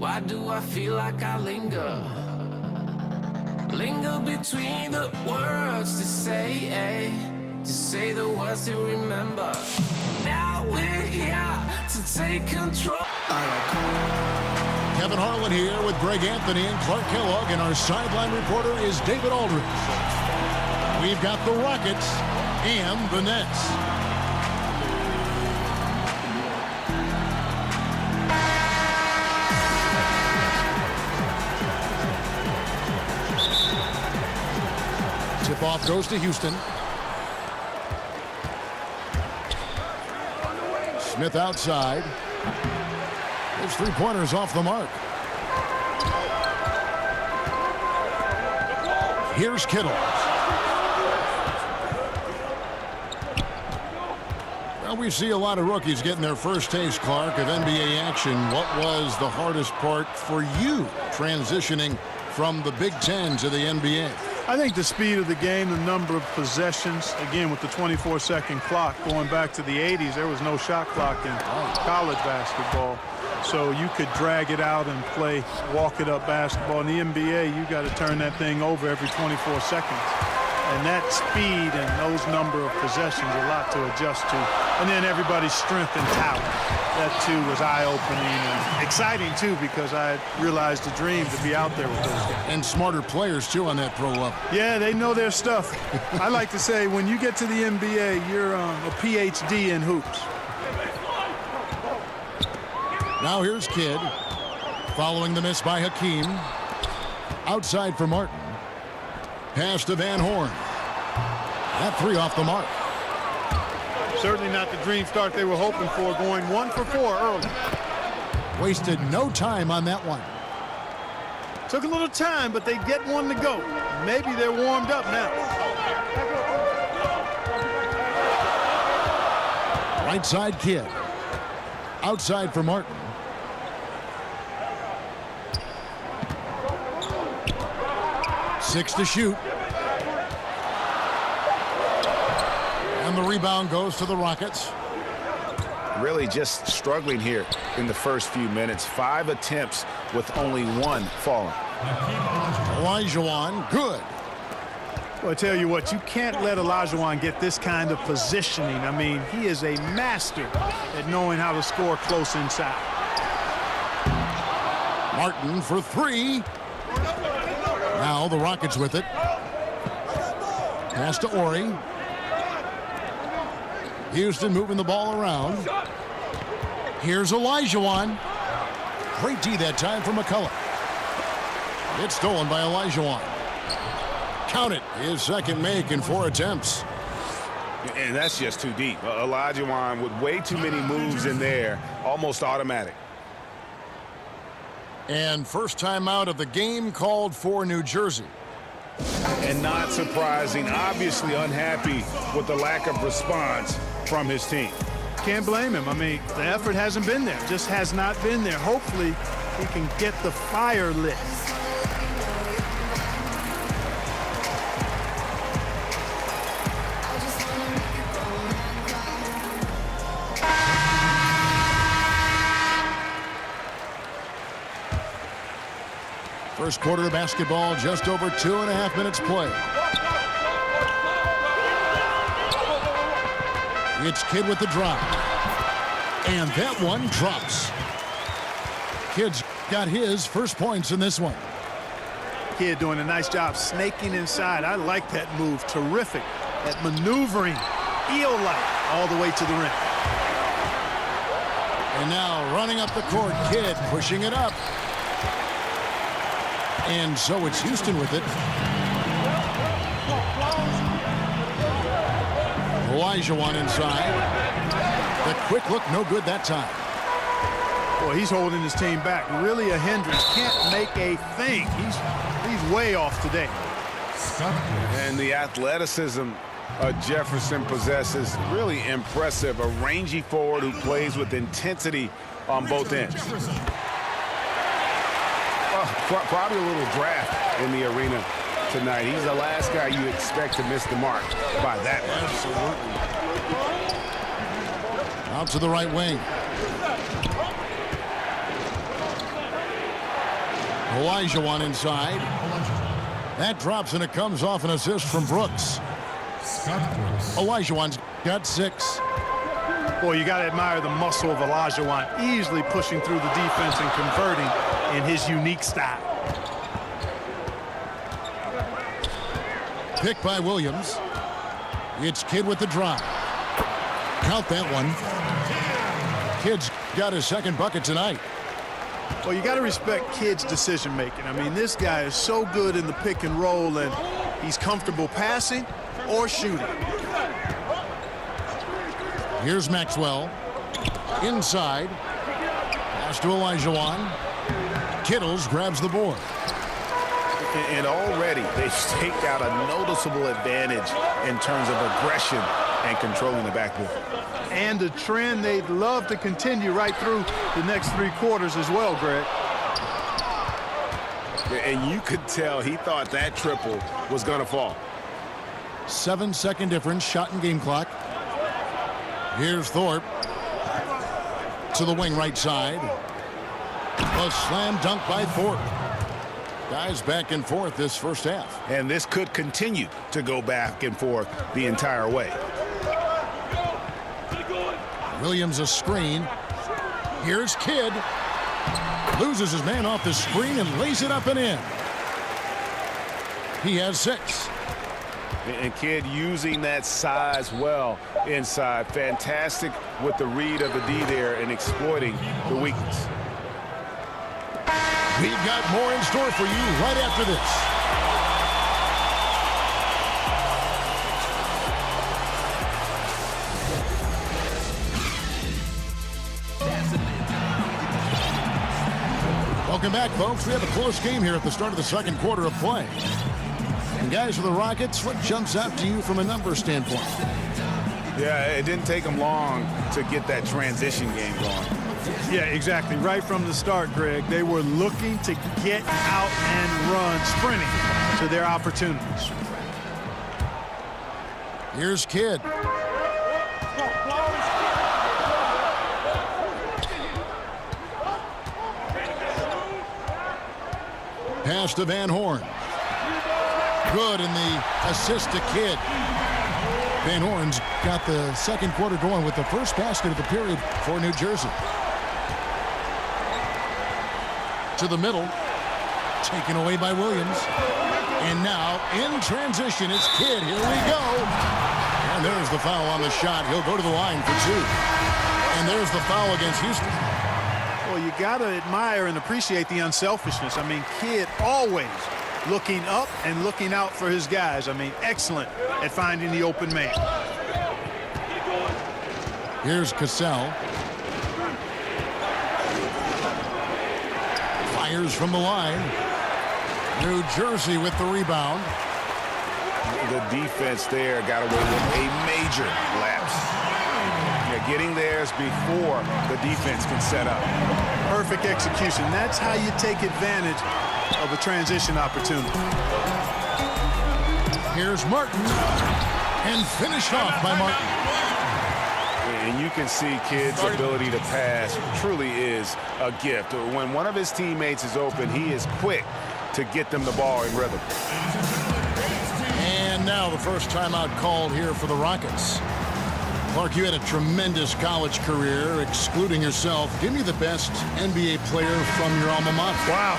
Why do I feel like I linger? Linger between the words to say the words to remember. Now we're here to take control. K.Van Horn here with Greg Anthony and Clark Kellogg, and our sideline reporter is David Aldridge. We've got the Rockets and the Nets. Tip-off goes to Houston. Smith outside. His three-pointers off the mark. Here's Kittles. Well, we see a lot of rookies getting their first taste, Clark, of NBA action. What was the hardest part for you transitioning from the Big Ten to the NBA? I think the speed of the game, the number of possessions. Again, with the 24-second clock going back to the 80s, there was no shot clock in college basketball. So you could drag it out and play walk-it-up basketball. In the NBA, you got to turn that thing over every 24 seconds. And that speed and those number of possessions, a lot to adjust to. And then everybody's strength and talent. That, too, was eye-opening and exciting, too, because I realized a dream to be out there with those guys. And smarter players, too, on that pro level. Yeah, they know their stuff. I like to say, when you get to the NBA, you're a PhD in hoops. Now here's Kidd. Following the miss by Hakeem. Outside for Martin. Pass to Van Horn. That three off the mark. Certainly not the dream start they were hoping for, going 1 for 4 early. Wasted no time on that one. Took a little time, but they get one to go. Maybe they're warmed up now. Right side Kidd. Outside for Martin. Six to shoot. And the rebound goes to the Rockets. Really just struggling here in the first few minutes. 5 attempts with only 1 falling. Olajuwon, good. Well, I tell you what, you can't let Olajuwon get this kind of positioning. I mean, he is a master at knowing how to score close inside. Martin for 3. Now the Rockets with it. Pass to R.Horry. Houston moving the ball around. Here's Olajuwon. Great D that time for McCulloch. It's stolen by Olajuwon. Count it. His second make in 4 attempts. And that's just too deep. Olajuwon with way too many moves in there. Almost automatic. And first time out of the game called for New Jersey. And not surprising, obviously unhappy with the lack of response from his team. Can't blame him. I mean, the effort hasn't been there. Just has not been there. Hopefully, he can get the fire lit. First quarter of basketball, just over 2.5 minutes play. It's Kidd with the drop. And that one drops. Kidd's got his first points in this one. Kidd doing a nice job snaking inside. I like that move. Terrific at maneuvering. Eel-like all the way to the rim. And now running up the court, Kidd pushing it up. And so it's Houston with it. Olajuwon inside. The quick look, no good that time. Boy, he's holding his team back. Really a hindrance. Can't make a thing. He's way off today. And the athleticism Jefferson possesses, really impressive. A rangy forward who plays with intensity on both ends. Probably a little draft in the arena tonight. He's the last guy you expect to miss the mark by that much. Absolutely. Out to the right wing. Olajuwon inside. That drops, and it comes off an assist from Brooks. Olajuwon's got 6. Boy, you got to admire the muscle of Olajuwon, easily pushing through the defense and converting in his unique style. Pick by Williams. It's Kidd with the drive. Count that one. Kidd's got his second bucket tonight. Well, you got to respect Kidd's decision making. I mean, this guy is so good in the pick and roll, and he's comfortable passing or shooting. Here's Maxwell. Inside. Pass to Olajuwon. Kittles grabs the board. And already they've staked out a noticeable advantage in terms of aggression and controlling the backboard. And a trend they'd love to continue right through the next 3 quarters as well, Greg. And you could tell he thought that triple was going to fall. 7-second difference, shot and game clock. Here's Thorpe. To the wing right side. A slam dunk by Thorpe. Guys back and forth this first half. And this could continue to go back and forth the entire way. Williams a screen. Here's Kidd. Loses his man off the screen and lays it up and in. He has 6. And Kidd using that size well inside. Fantastic with the read of the D there and exploiting the weakness. We've got more in store for you right after this. Welcome back, folks. We have a close game here at the start of the second quarter of play. And guys, for the Rockets, what jumps out to you from a numbers standpoint? Yeah, it didn't take them long to get that transition game going. Yeah, exactly. Right from the start, Greg, they were looking to get out and run, sprinting to their opportunities. Here's Kidd. Pass to Van Horn. Good, and the assist to Kidd. Van Horn's got the second quarter going with the first basket of the period for New Jersey. To the middle. Taken away by Williams. And now, in transition, it's Kidd. Here we go. And there's the foul on the shot. He'll go to the line for 2. And there's the foul against Houston. Well, you got to admire and appreciate the unselfishness. I mean, Kidd always looking up and looking out for his guys. I mean, excellent at finding the open man. Here's Cassell. Fires from the line. New Jersey with the rebound. The defense there got away with a major lapse. Yeah, getting theirs before the defense can set up. Perfect execution. That's how you take advantage of a transition opportunity. Here's Martin. And finished off by Martin. And you can see Kidd's ability to pass truly is a gift. When one of his teammates is open, he is quick to get them the ball in rhythm. And now the first timeout called here for the Rockets. Clark, you had a tremendous college career, excluding yourself. Give me the best NBA player from your alma mater. Wow.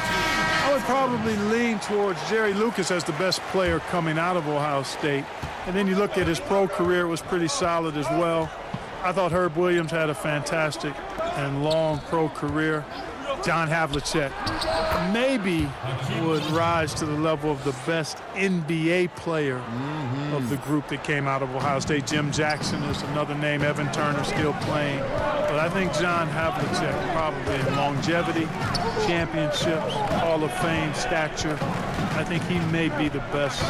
I would probably lean towards Jerry Lucas as the best player coming out of Ohio State. And then you look at his pro career, it was pretty solid as well. I thought Herb Williams had a fantastic and long pro career. John Havlicek maybe would rise to the level of the best NBA player of the group that came out of Ohio State. Jim Jackson is another name. Evan Turner still playing. But I think John Havlicek probably in longevity, championships, Hall of Fame stature. I think he may be the best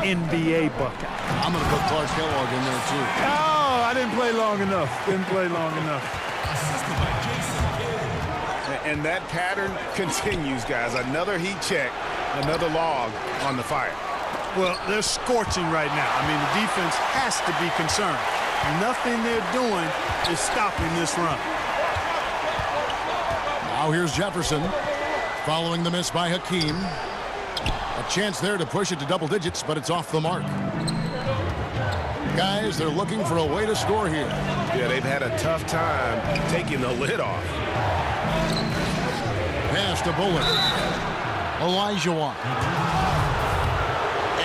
NBA bucket. I'm going to put Clark Kellogg in there, too. Oh, I didn't play long enough. Didn't play long enough. And that pattern continues, guys. Another heat check, another log on the fire. Well, they're scorching right now. I mean, the defense has to be concerned. Nothing they're doing is stopping this run. Now here's Jefferson. Following the miss by Hakeem. A chance there to push it to double digits, but it's off the mark. Guys, they're looking for a way to score here. Yeah, they've had a tough time taking the lid off. Pass to Bullard. Olajuwon.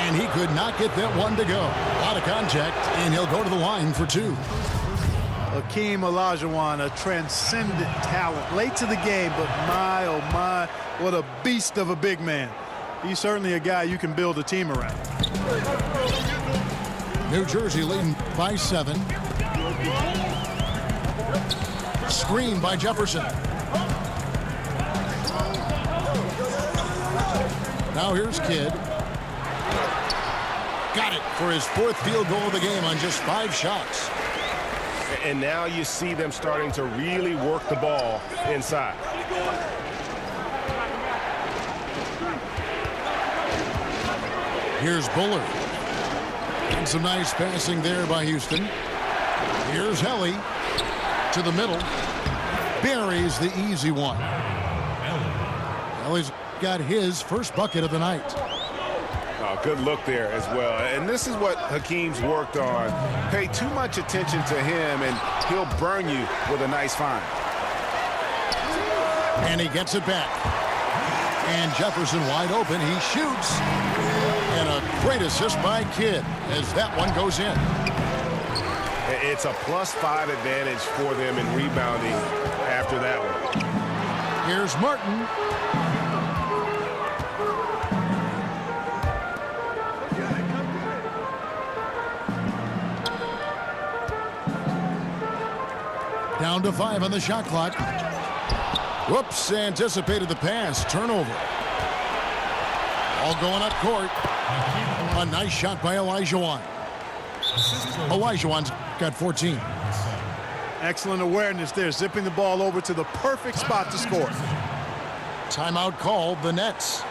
And he could not get that one to go. Out of contact, and he'll go to the line for two. Hakeem Olajuwon, a transcendent talent. Late to the game, but my, oh my, what a beast of a big man. He's certainly a guy you can build a team around. New Jersey leading by 7. Screen by Jefferson. Now here's Kidd. Got it for his 4th field goal of the game on just 5 shots. And now you see them starting to really work the ball inside. Here's Bullard. And some nice passing there by Houston. Here's Helly to the middle. Buries the easy one. Helly's got his first bucket of the night. Oh, good look there as well. And this is what Hakeem's worked on. Pay too much attention to him, and he'll burn you with a nice find. And he gets it back. And Jefferson wide open. He shoots. And a great assist by Kidd as that one goes in. It's a +5 advantage for them in rebounding after that one. Here's Martin. Down to 5 on the shot clock. Whoops, anticipated the pass. Turnover. All going up court. A nice shot by Olajuwon. Olajuwon's got 14. Excellent awareness there, zipping the ball over to the perfect spot to score. Timeout called, the Nets.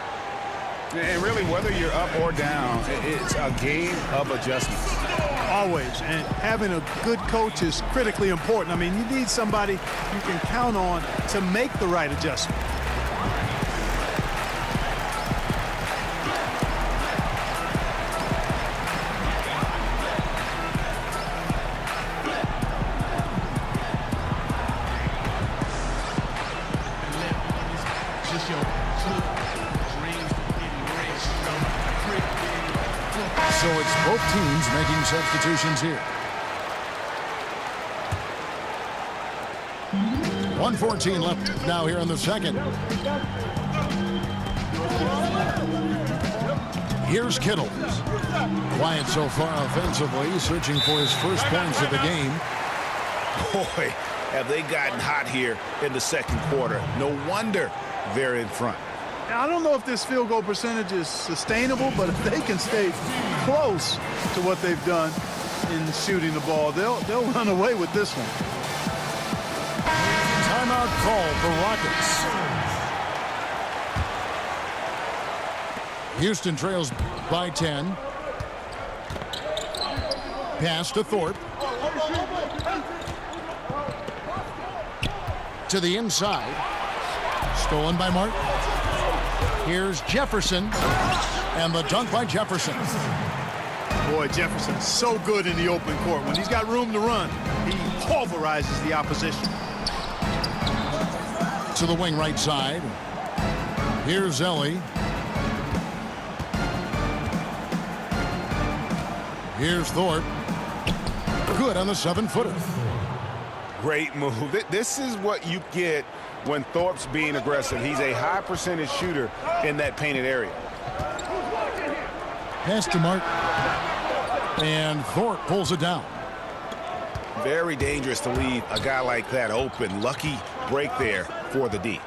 And really, whether you're up or down, it's a game of adjustments. Always, and having a good coach is critically important. I mean, you need somebody you can count on to make the right adjustment. So it's both teams making substitutions here. 1:14 left now here in the second. Here's Kittles. Quiet so far offensively, searching for his first points of the game. Boy, have they gotten hot here in the second quarter. No wonder they're in front. Now, I don't know if this field goal percentage is sustainable, but if they can stay close to what they've done in shooting the ball, they'll run away with this one. Timeout call for Rockets. Houston trails by 10. Pass to Thorpe. To the inside. Stolen by Martin. Here's Jefferson. And the dunk by Jefferson. Boy, Jefferson's so good in the open court. When he's got room to run, he pulverizes the opposition. To the wing right side. Here's Ellie. Here's Thorpe. Good on the 7-footer. Great move. This is what you get when Thorpe's being aggressive. He's a high percentage shooter in that painted area. Pass to Martin. And Thorpe pulls it down. Very dangerous to leave a guy like that open. Lucky break there for the D.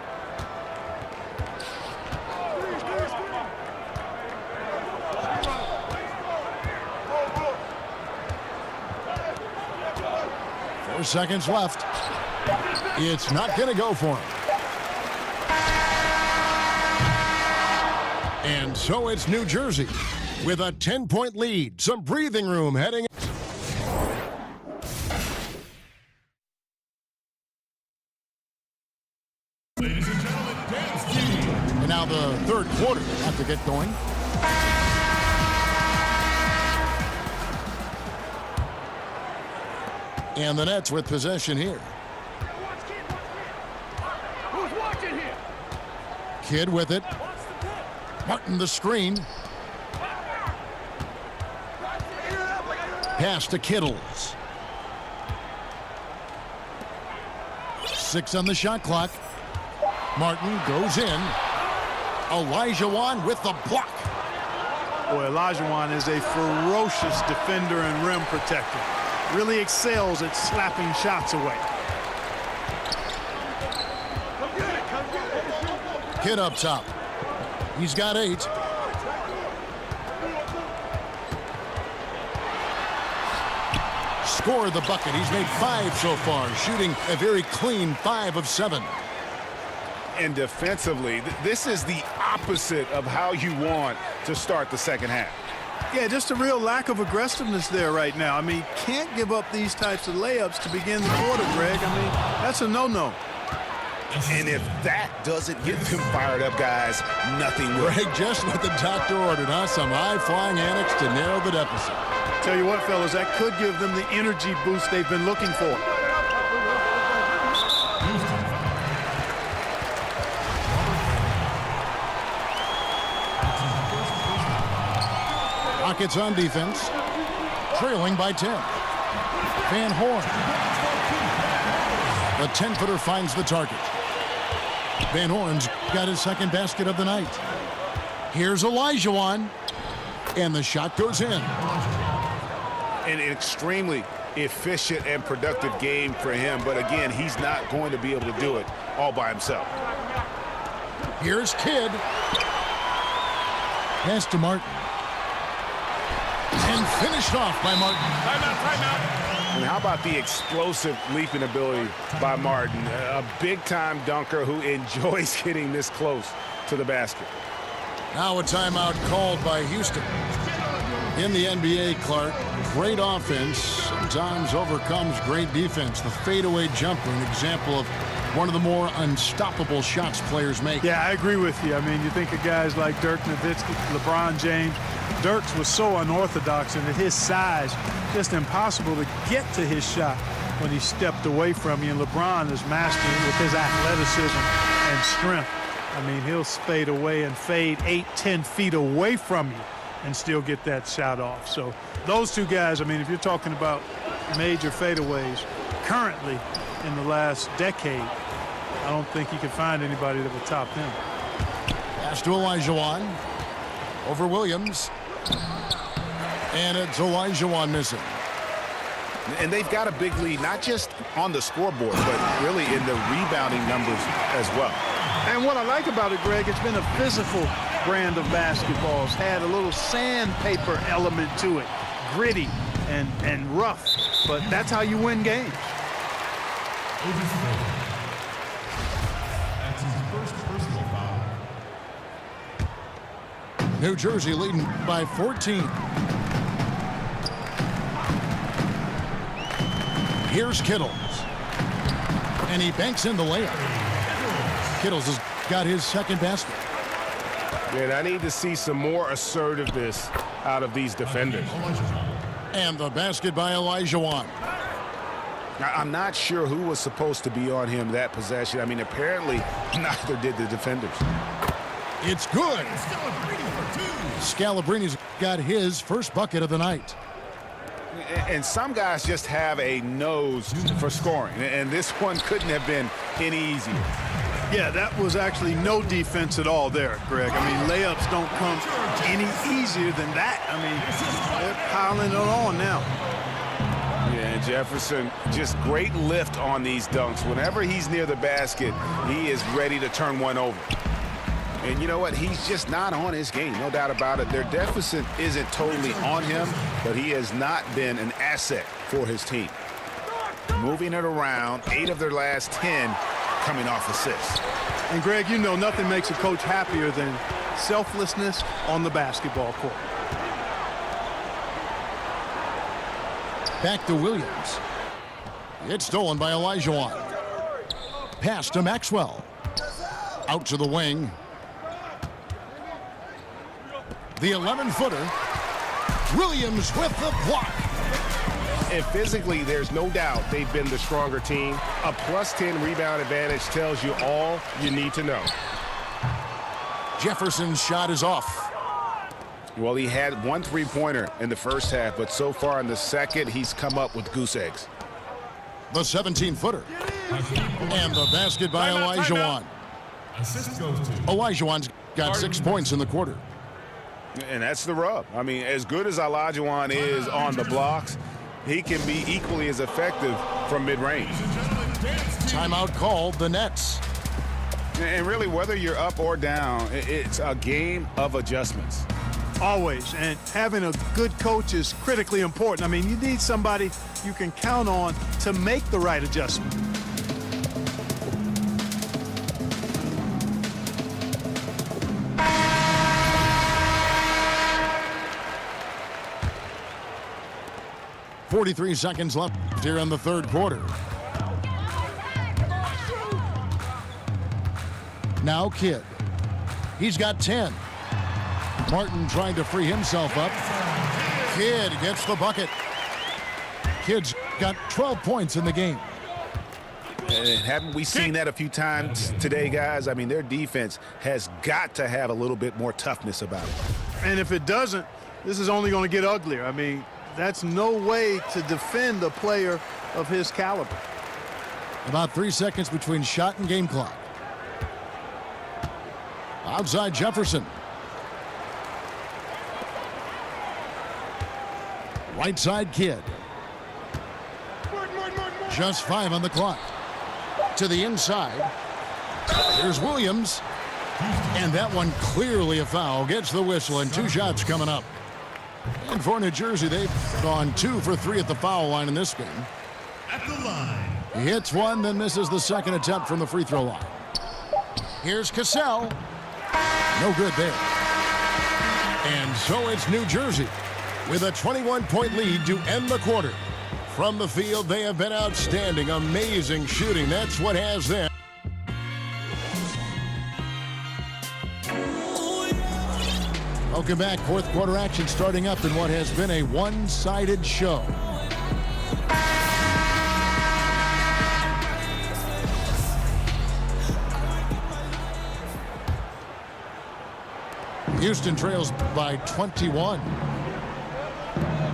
Seconds left. It's not going to go for him. And so it's New Jersey with a 10-point lead. Some breathing room heading. Ladies and gentlemen, dance team. Now the third quarter have to get going. And the Nets with possession here. Who's watching here? Kidd with it. Martin the screen. Pass to Kittles. 6 on the shot clock. Martin goes in. Olajuwon with the block. Boy, Olajuwon is a ferocious defender and rim protector. Really excels at slapping shots away. Kidd up top. He's got 8. Scored the bucket. He's made 5 so far, shooting a very clean 5 of 7. And defensively, this is the opposite of how you want to start the second half. Yeah, just a real lack of aggressiveness there right now. I mean, can't give up these types of layups to begin the quarter, Greg. I mean, that's a no-no. And if that doesn't get them fired up, guys, nothing will. Greg, just what the doctor ordered, huh? Some high-flying antics to narrow the deficit. Tell you what, fellas, that could give them the energy boost they've been looking for. Rockets on defense, trailing by 10. Van Horn. The 10-footer finds the target. Van Horn's got his second basket of the night. Here's Olajuwon, and the shot goes in. An extremely efficient and productive game for him, but again, he's not going to be able to do it all by himself. Here's Kidd. Pass to Martin. And finished off by Martin. Timeout. And how about the explosive leaping ability by Martin? A big-time dunker who enjoys getting this close to the basket. Now a timeout called by Houston. In the NBA, Clark, great offense sometimes overcomes great defense. The fadeaway jumper, an example of one of the more unstoppable shots players make. Yeah, I agree with you. I mean, you think of guys like Dirk Nowitzki, LeBron James. Dirk's was so unorthodox, and at his size, just impossible to get to his shot when he stepped away from you. And LeBron is mastering it with his athleticism and strength. I mean, he'll fade away and fade 8-10 feet away from you and still get that shot off. So those two guys, I mean, if you're talking about major fadeaways currently in the last decade, I don't think you can find anybody that would top them. Pass to Olajuwon. Over Williams. And it's Olajuwon missing. And they've got a big lead, not just on the scoreboard, but really in the rebounding numbers as well. And what I like about it, Greg, it's been a physical brand of basketball. It's had a little sandpaper element to it, gritty and rough, but that's how you win games. That's his first personal foul. New Jersey leading by 14. Here's Kittles. And he banks in the layup. Kittles has got his second basket. Man, I need to see some more assertiveness out of these defenders. And the basket by Olajuwon. I'm not sure who was supposed to be on him that possession. I mean, apparently neither did the defenders. It's good. Scalabrini's got his first bucket of the night. And some guys just have a nose for scoring, and this one couldn't have been any easier. Yeah, that was actually no defense at all there, Greg. I mean, layups don't come any easier than that. I mean, they're piling it on now. Yeah, Jefferson, just great lift on these dunks. Whenever he's near the basket, he is ready to turn one over. And you know what? He's just not on his game, no doubt about it. Their deficit isn't totally on him, but he has not been an asset for his team. Moving it around, 8 of their last 10 coming off assists. And, Greg, you know nothing makes a coach happier than selflessness on the basketball court. Back to Williams. It's stolen by Olajuwon. Pass to Maxwell. Out to the wing. The 11-footer. Williams with the block. And physically, there's no doubt they've been the stronger team. A +10 rebound advantage tells you all you need to know. Jefferson's shot is off. Well, he had 1 3-pointer in the first half, but so far in the second, he's come up with goose eggs. The 17-footer. And the basket by Olajuwon. Assist goes to Olajuwon's got 6 points in the quarter. And that's the rub. I mean, as good as Olajuwon is on the blocks, he can be equally as effective from mid-range. Timeout called, the Nets. And really, whether you're up or down, it's a game of adjustments. Always. And having a good coach is critically important. I mean, you need somebody you can count on to make the right adjustment. .43 seconds left here in the third quarter. Now Kidd. He's got 10. Martin trying to free himself up. Kidd gets the bucket. Kidd's got 12 points in the game. And haven't we seen that a few times today, guys? I mean, their defense has got to have a little bit more toughness about it. And if it doesn't, this is only going to get uglier. I mean, that's no way to defend a player of his caliber. About 3 seconds between shot and game clock. Outside Jefferson. Right side Kidd. Just 5 on the clock. To the inside. Here's Williams. And that one clearly a foul. Gets the whistle and 2 shots coming up. And for New Jersey, they've gone 2 for 3 at the foul line in this game. at the line. He hits one, then misses the second attempt from the free throw line. Here's Cassell. No good there. And so it's New Jersey with a 21-point lead to end the quarter. From the field, they have been outstanding. Amazing shooting. That's what has them. Welcome back. Fourth quarter action starting up in what has been a one-sided show. Houston trails by 21.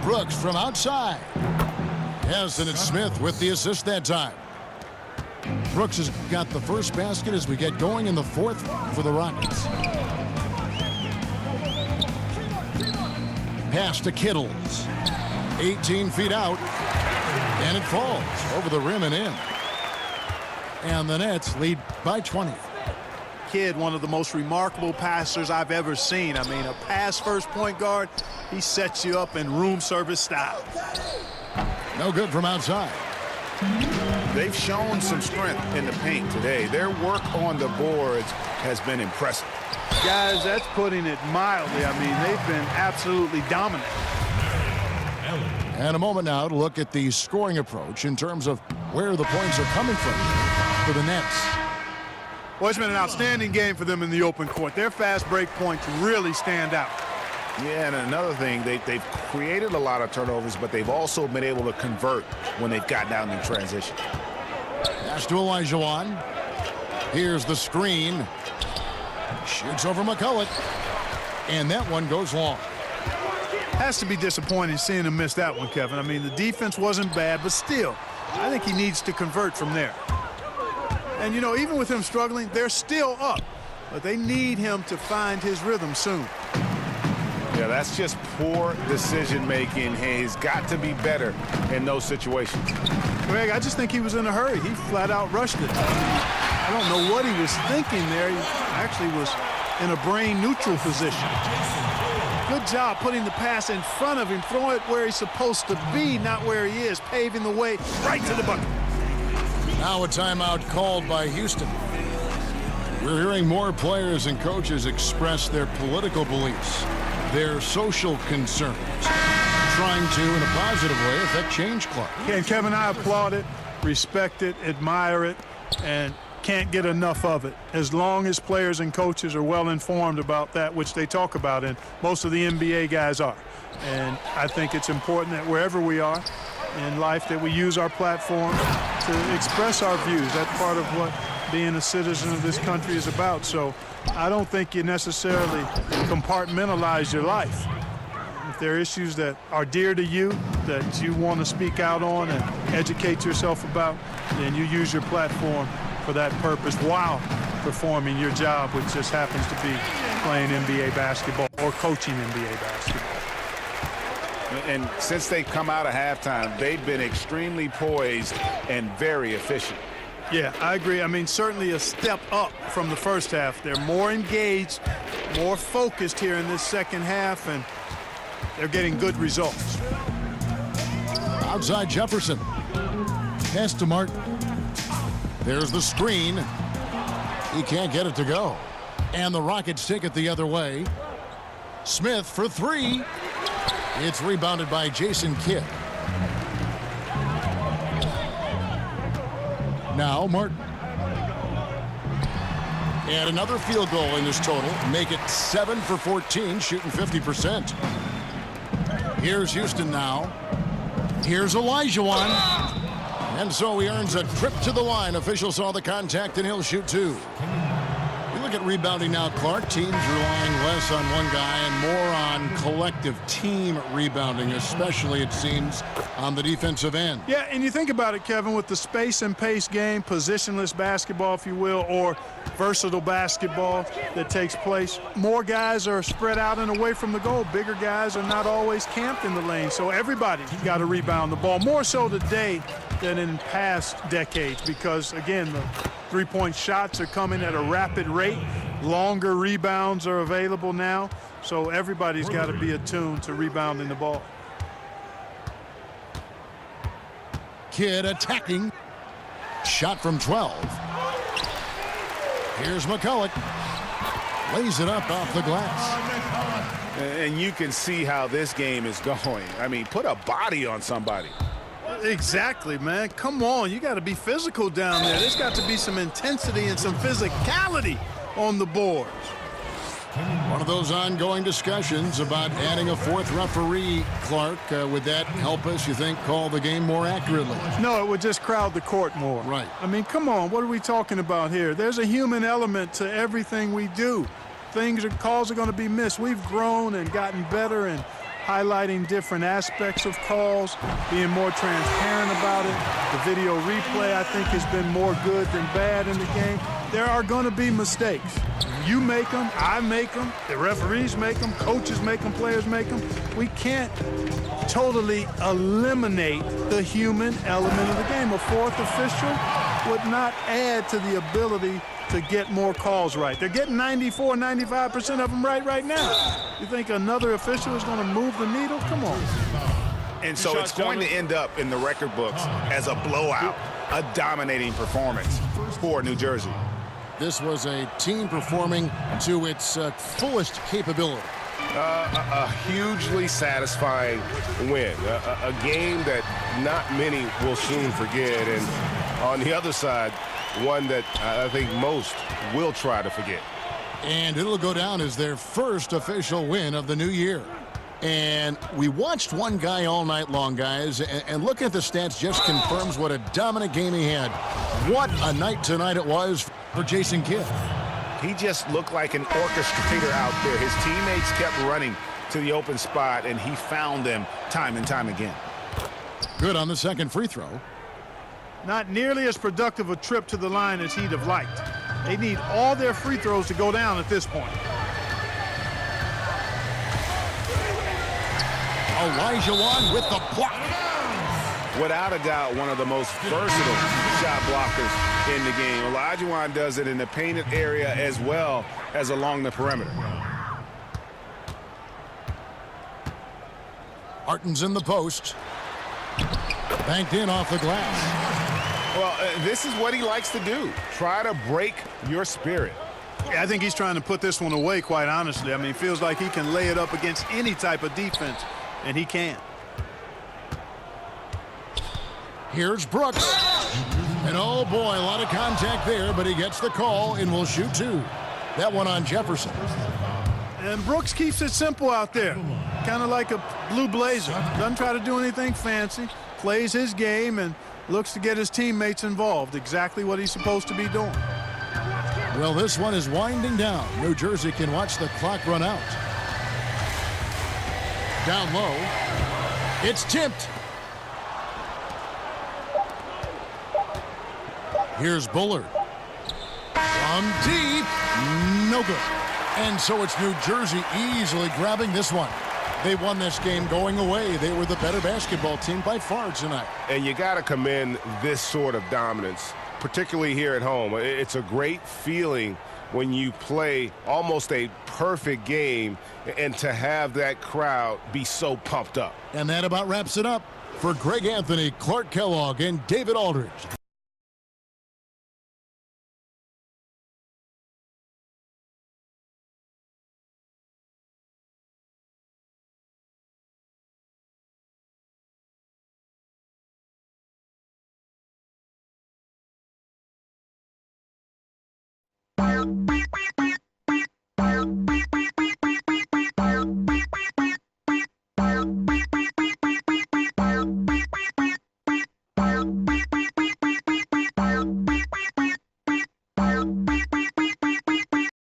Brooks from outside. Yes, and it's Smith with the assist that time. Brooks has got the first basket as we get going in the fourth for the Rockets. Pass to Kittles. 18 feet out. And it falls over the rim and in. And the Nets lead by 20. Kidd, one of the most remarkable passers I've ever seen. I mean, a pass-first point guard, he sets you up in room service style. No good from outside. They've shown some strength in the paint today. Their work on the boards has been impressive. Guys, that's putting it mildly. I mean, they've been absolutely dominant. And a moment now to look at the scoring approach in terms of where the points are coming from for the Nets. Well, it's been an outstanding game for them in the open court. Their fast break points really stand out. Yeah, and another thing, they've created a lot of turnovers, but they've also been able to convert when they've gotten out in transition. Pass to Olajuwon. Here's the screen. Shoots over McCulloch. And that one goes long. Has to be disappointing seeing him miss that one, Kevin. I mean, the defense wasn't bad, but still, I think he needs to convert from there. And, you know, even with him struggling, they're still up. But they need him to find his rhythm soon. Yeah, that's just poor decision-making. He's got to be better in those situations. Greg, I just think he was in a hurry. He flat out rushed it. I don't know what he was thinking there. He actually was in a brain-neutral position. Good job putting the pass in front of him, throwing it where he's supposed to be, not where he is, paving the way right to the bucket. Now a timeout called by Houston. We're hearing more players and coaches express their political beliefs, their social concerns, trying to, in a positive way, affect change club. And Kevin, I applaud it, respect it, admire it, and can't get enough of it as long as players and coaches are well informed about that, which they talk about, and most of the NBA guys are. And I think it's important that wherever we are in life that we use our platform to express our views. That's part of what being a citizen of this country is about. So I don't think you necessarily compartmentalize your life. If there are issues that are dear to you, that you want to speak out on and educate yourself about, then you use your platform for that purpose while performing your job, which just happens to be playing NBA basketball or coaching NBA basketball. And since they've come out of halftime, they've been extremely poised and very efficient. Yeah, I agree. I mean, certainly a step up from the first half. They're more engaged, more focused here in this second half, and they're getting good results. Outside Jefferson. Pass to Martin. There's the screen. He can't get it to go. And the Rockets take it the other way. Smith for three. It's rebounded by J.Kidd. Now Martin. And another field goal in this total. Make it 7 for 14, shooting 50%. Here's Houston now. Here's Olajuwon. And so he earns a trip to the line. Official saw the contact, and he'll shoot two. We look at rebounding now, Clark. Teams relying less on one guy and more on collective team rebounding, especially, it seems, on the defensive end. Yeah, and you think about it, Kevin, with the space and pace game, positionless basketball, if you will, or versatile basketball that takes place, more guys are spread out and away from the goal. Bigger guys are not always camped in the lane, so everybody's got to rebound the ball, more so today than in past decades, because, again, the three-point shots are coming at a rapid rate. Longer rebounds are available now, so everybody's got to be attuned to rebounding the ball. Kidd attacking. Shot from 12. Here's McCulloch. Lays it up off the glass. And you can see how this game is going. I mean, put a body on somebody. Exactly, man. Come on. You got to be physical down there. There's got to be some intensity and some physicality on the boards. One of those ongoing discussions about adding a fourth referee, Clark. Would that help us, you think, call the game more accurately? No, it would just crowd the court more. Right. I mean, come on. What are we talking about here? There's a human element to everything we do. Calls are going to be missed. We've grown and gotten better and highlighting different aspects of calls, being more transparent about it. The video replay, I think, has been more good than bad in the game. There are going to be mistakes. You make them, I make them, the referees make them, coaches make them, players make them. We can't totally eliminate the human element of the game. A fourth official would not add to the ability to get more calls right. They're getting 94, 95% of them right now. You think another official is going to move the needle? Come on. And so it's going to end up in the record books as a blowout, a dominating performance for New Jersey. This was a team performing to its fullest capability. A hugely satisfying win, a game that not many will soon forget, and on the other side, one that I think most will try to forget. And it'll go down as their first official win of the new year. And we watched one guy all night long, guys, and looking at the stats just confirms what a dominant game he had. What a night tonight it was for J.Kidd. He just looked like an orchestrator out there. His teammates kept running to the open spot, and he found them time and time again. Good on the second free throw. Not nearly as productive a trip to the line as he'd have liked. They need all their free throws to go down at this point. Olajuwon with the block. Without a doubt, one of the most versatile shot blockers in the game. Olajuwon does it in the painted area as well as along the perimeter. Martin's in the post. Banked in off the glass. Well, this is what he likes to do. Try to break your spirit. Yeah, I think he's trying to put this one away, quite honestly. I mean, it feels like he can lay it up against any type of defense, and he can. Here's Brooks. And oh boy, a lot of contact there, but he gets the call and will shoot 2. That one on Jefferson. And Brooks keeps it simple out there. Kind of like a blue blazer. Doesn't try to do anything fancy. Plays his game and looks to get his teammates involved. Exactly what he's supposed to be doing. Well, this one is winding down. New Jersey can watch the clock run out. Down low. It's tipped. Here's Bullard. From deep. No good. And so it's New Jersey easily grabbing this one. They won this game going away. They were the better basketball team by far tonight. And you got to commend this sort of dominance, particularly here at home. It's a great feeling when you play almost a perfect game and to have that crowd be so pumped up. And that about wraps it up. For Greg Anthony, Clark Kellogg, and David Aldridge,